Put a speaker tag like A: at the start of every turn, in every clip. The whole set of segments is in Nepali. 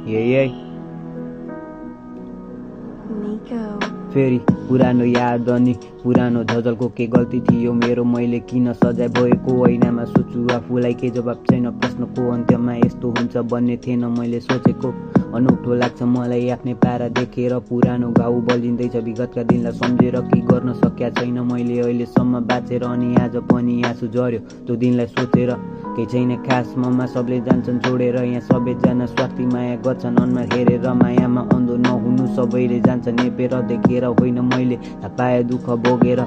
A: यही
B: Nico.
A: फेरि पुरानो याद अनि पुरानो झझलको के गल्ती थियो मेरो, मैले किन सजाय भएको ऐनामा सोचु आफूलाई, के जवाब छैन प्रश्नको अन्त्यमा यस्तो हुन्छ भन्ने थिएन मैले सोचेको। अनौठो लाग्छ मलाई आफ्नै पारा देखेर, पुरानो घाउ बल्झिँदैछ विगतका दिनलाई सम्झेर, के गर्न सकेका छैन मैले अहिलेसम्म बाँचेर, अनि आज पनि आँसु झर्यो त्यो दिनलाई सोचेर। केही छैन खास ममा सबले जान्छन् छोडेर, यहाँ सबैजना स्वार्थी माया गर्छन् अनुहार हेरेर, मायामा अन्धो नहुनु सबैले जान्छ नेपेर, देखेर होइन मैले थाहा पाएँ दुःख भोगेर।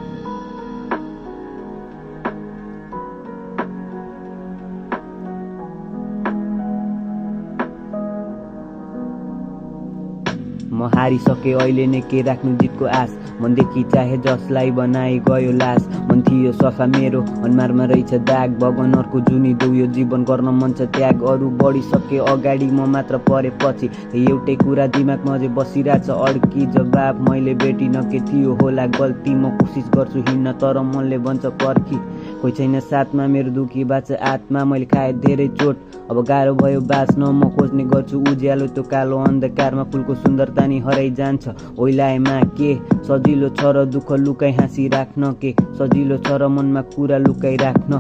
A: म हारिसके अहिले नै के राख्नु जितको आश, मनदेखि चाहे जसलाई बनाए गयो लास। मन थियो सफा मेरो अनुहारमा रहेछ दाग, भगवान अर्को जुनी देऊ यो जीवन गर्न मन छ त्याग। अरू बढिसके अगाडि म मात्र परे पछि, एउटै कुरा दिमागमा अझै बसिरहेछ अड्की, जवाब मैले भेटिन के थियो होला गल्ती। म कोसिस गर्छु हिँड्न तर मनले भन्छ पर्खी, कोही छैन साथमा मेरो दुखी बाँच्छ आत्मा। मैले खाएँ धेरै चोट अब गाह्रो भयो बाँच्न, म खोज्ने गर्छु उज्यालो त्यो कालो अन्धकारमा, फुलको सुन्दरता नि हराइ जान्छ ओइलाएमा। के सजिलो छ र दुःख लुकाइ हाँसी राख्न, के सजिलो छ र मनमा कुरा लुकाइ राख्न,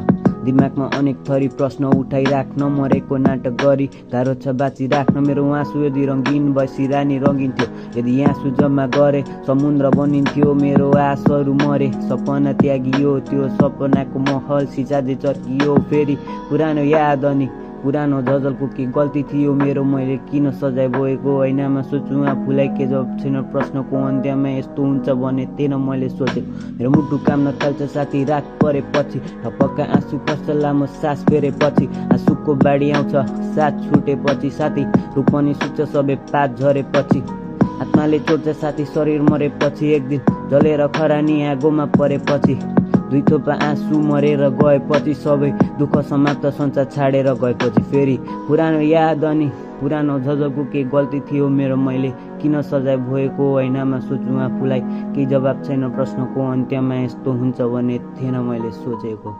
A: दिमागमा अनेक थरी प्रश्न उठाइराख्न, मरेको नाटक गरी गाह्रो छ बाँचिराख्न। मेरो आँसु यदि रङ्गिन भए सिरानी रङ्गिन थियो, यदि आँसु जम्मा गरे समुद्र बनिन्थ्यो। मेरो आशहरू मरे सपना त्यागियो, त्यो सपनाको महल सिसाजे चर्कियो। फेरि पुरानो याद अनि पुरानो झझलको के गल्ती थियो मेरो, मैले किन सजाय भएको ऐनामा सोचु आफूलाई, के जवाब छैन प्रश्नको अन्त्यमा यस्तो हुन्छ भन्ने थिएन मैले सोचेको। मेरो मुटु काम्न थाल्छ साथी रात परेपछि, ढपक्का आँसु पर्छ लामो सास फेरेपछि, आँसुको बाढी आउँछ साथ छुटेपछि साथी, रुख पनि सुक्छ सबै पात झरेपछि, आत्माले चोड्छ साथी शरीर मरेपछि, एक दिन जलेर खरानी आगोमा परेपछि, दुई थोपा आँसु मरेर गएपछि, सबै दुःख समाप्त संसार छाडेर गएपछि। फेरि पुरानो याद अनि पुरानो झझलको के गल्ती थियो मेरो, मैले किन सजाय भएको ऐनामा सोचु आफूलाई, केही जवाब छैन प्रश्नको अन्त्यमा यस्तो हुन्छ भन्ने थिएन मैले सोचेको।